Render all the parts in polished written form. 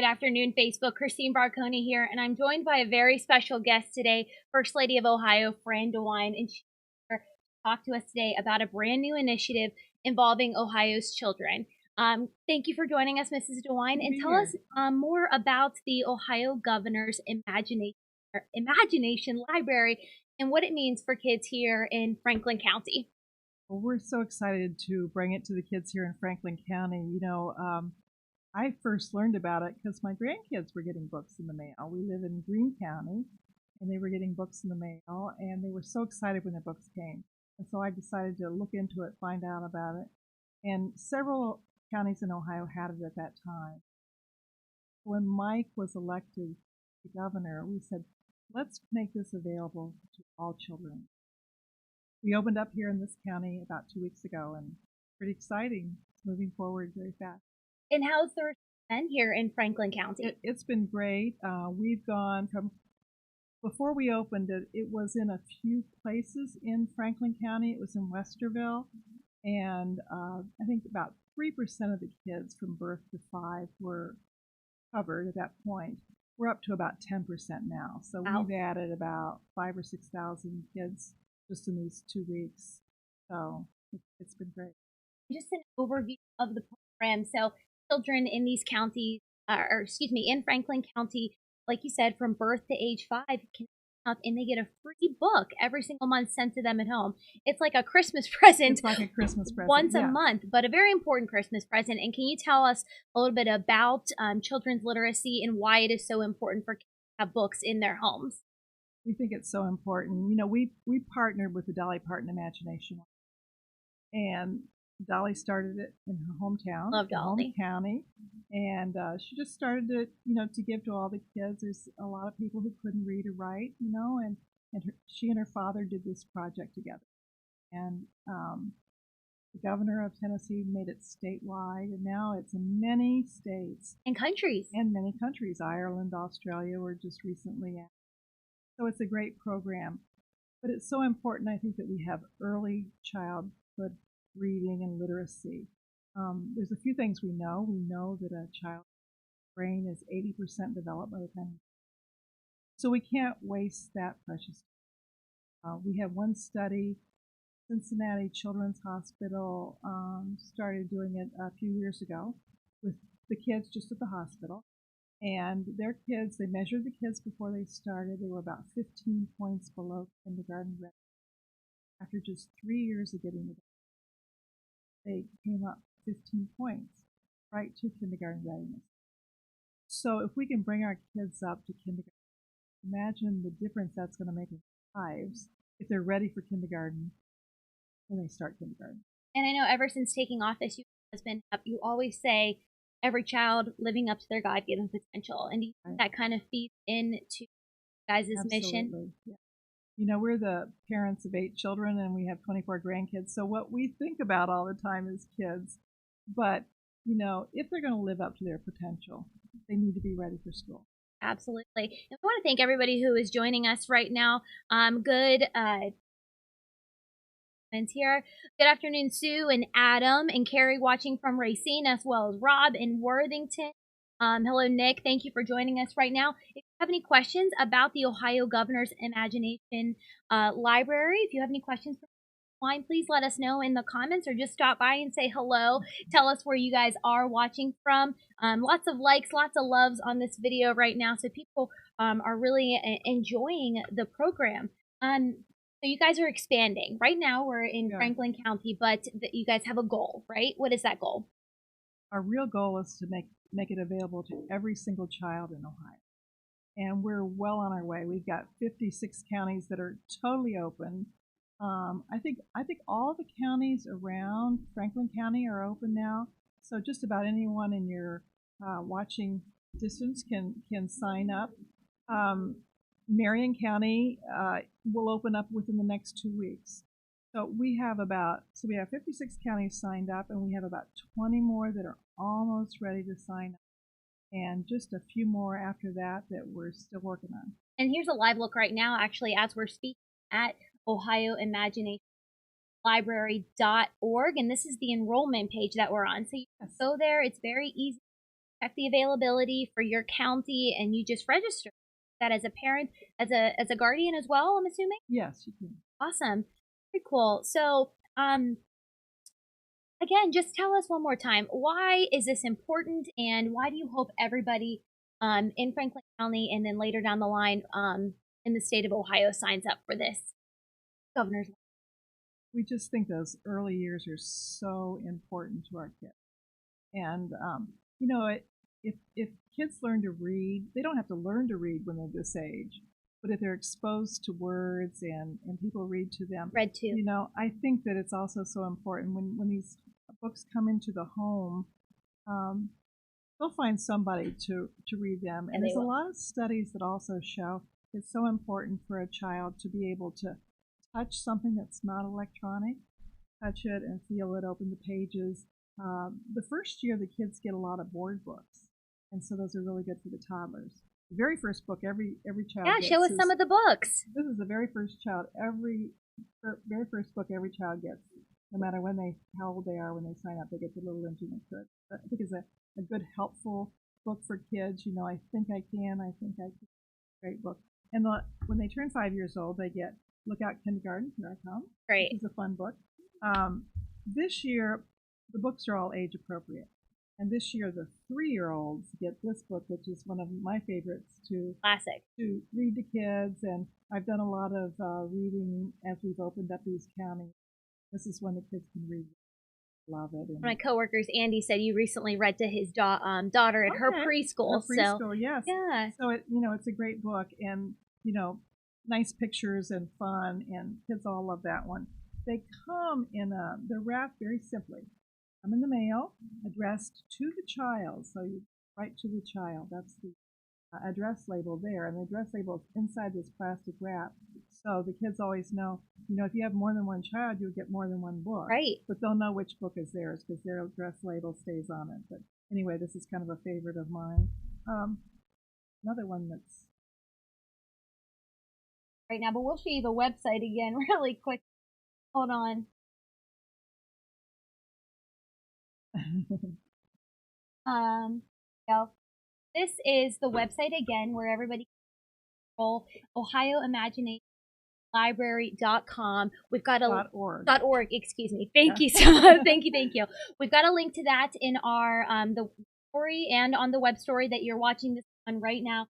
Good afternoon, Facebook. Christine Barconi here, and I'm joined by a very special guest today, First Lady of Ohio, Lady DeWine, and she's here to talk to us today about a brand new initiative involving Ohio's children. Thank you for joining us, Mrs. DeWine, and tell us more about the Ohio Governor's Imagination Library and what it means for kids here in Franklin County. Well, we're so excited to bring it to the kids here in Franklin County. I first learned about it because my grandkids were getting books in the mail. We live in Greene County, and they were getting books in the mail, and they were so excited when the books came. And so I decided to look into it, find out about it. And several counties in Ohio had it at that time. When Mike was elected the governor, we said, let's make this available to all children. We opened up here in this county about 2 weeks ago, and pretty exciting. It's moving forward very fast. And how's the been here in Franklin County? It's been great. We've gone from, before we opened it, it was in a few places in Franklin County. It was in Westerville, and I think about 3% of the kids from birth to 5 were covered at that point. We're up to about 10% now. So Wow. We've added about 5,000 or 6,000 kids just in these 2 weeks. So it's been great. Just an overview of the program. So children in these counties, in Franklin County, like you said, from birth to age 5 can up and they get a free book every single month sent to them at home. It's like a Christmas present. It's like a Christmas present. Once a month, but a very important Christmas present. And can you tell us a little bit about children's literacy and why it is so important for kids to have books in their homes? We think it's so important. We partnered with the Dolly Parton Imagination, and Dolly started it in her hometown, Love Dolly. home county, and she just started it, to give to all the kids. There's a lot of people who couldn't read or write, she and her father did this project together, and the governor of Tennessee made it statewide, and now it's in many states and countries. And many countries. Ireland, Australia were just recently at. So it's a great program, but it's so important, I think, that we have early childhood reading and literacy. There's a few things we know. We know that a child's brain is 80% developed by the time. So we can't waste that precious time. We have one study, Cincinnati Children's Hospital started doing it a few years ago with the kids just at the hospital. And their kids, they measured the kids before they started. They were about 15 points below kindergarten ready. After just 3 years of getting it, they came up 15 points right to kindergarten readiness. So if we can bring our kids up to kindergarten, imagine the difference that's going to make in their lives if they're ready for kindergarten when they start kindergarten. And I know ever since taking office, you always say every child living up to their God-given potential, and that kind of feeds into you guys' mission. Yeah. We're the parents of 8 children, and we have 24 grandkids. So what we think about all the time is kids. But, if they're going to live up to their potential, they need to be ready for school. Absolutely. And I want to thank everybody who is joining us right now. Here. Good afternoon, Sue and Adam and Carrie watching from Racine, as well as Rob in Worthington. Hello, Nick. Thank you for joining us right now. If you have any questions about the Ohio Governor's Imagination Library, if you have any questions for DeWine, please let us know in the comments or just stop by and say hello. Tell us where you guys are watching from. Lots of likes, lots of loves on this video right now, so people are really enjoying the program. So you guys are expanding. Right now we're in Franklin County, but you guys have a goal, right? What is that goal? Our real goal is to make it available to every single child in Ohio. And we're well on our way. We've got 56 counties that are totally open. I think all the counties around Franklin County are open now. So just about anyone in your watching distance can sign up. Marion County will open up within the next 2 weeks. So we have 56 counties signed up, and we have about 20 more that are almost ready to sign up, and just a few more after that we're still working on. And here's a live look right now, actually, as we're speaking at Ohio Imagination Library.org, and this is the enrollment page that we're on. So you can go there. It's very easy check the availability for your county, and you just register that as a parent, as a guardian as well, I'm assuming? Yes, you can. Awesome. Very cool. So, again, just tell us one more time, why is this important, and why do you hope everybody in Franklin County and then later down the line in the state of Ohio signs up for this governor's? We just think those early years are so important to our kids. And, you know, if kids learn to read, they don't have to learn to read when they're this age. But if they're exposed to words and people read to them, Read to. you know, I think that it's also so important when these books come into the home, they'll find somebody to read them. And there's a lot of studies that also show it's so important for a child to be able to touch something that's not electronic, touch it and feel it, open the pages. The first year, the kids get a lot of board books, and so those are really good for the toddlers. The very first book every child gets. Yeah, show us some of the books. This is the very first very first book every child gets, no matter how old they are when they sign up. They get the little instrument to it. I think it's a good, helpful book for kids. You know, I think I can. Great book. And when they turn 5 years old, they get Look Out Kindergarten. Here I come. Great. It's a fun book. This year, the books are all age appropriate. And this year, the 3-year-olds get this book, which is one of my favorites Classic. To read to kids. And I've done a lot of reading as we've opened up these counties. This is one the kids can read. Love it. And my coworkers, Andy, said you recently read to his daughter at her preschool. Yes. Yeah. So it's a great book, and nice pictures and fun, and kids all love that one. They come they're wrapped very simply. Come in the mail, addressed to the child. So you write to the child. That's the address label there, and the address label is inside this plastic wrap. So the kids always know, if you have more than one child, you'll get more than one book. Right. But they'll know which book is theirs because their address label stays on it. But anyway, this is kind of a favorite of mine. Another one that's right now, but we'll show you the website again really quick. Hold on. Yeah. This is the website again where everybody can roll. OhioImaginationLibrary.com. We've got a .org. Excuse me. Thank you so much. Thank you. We've got a link to that in our the story and on the web story that you're watching this on right now.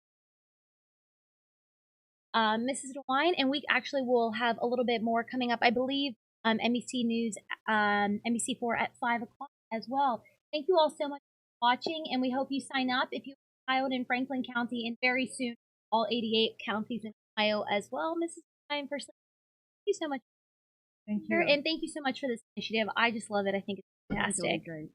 Mrs. DeWine, and we actually will have a little bit more coming up. I believe NBC News, NBC4 at 5 o'clock as well. Thank you all so much for watching, and we hope you sign up if you have a child in Franklin County, and very soon all 88 counties in Ohio as well. Mrs. DeWine, firstly, thank you so much. Thank you. And thank you so much for this initiative. I just love it. I think it's fantastic. It's really great.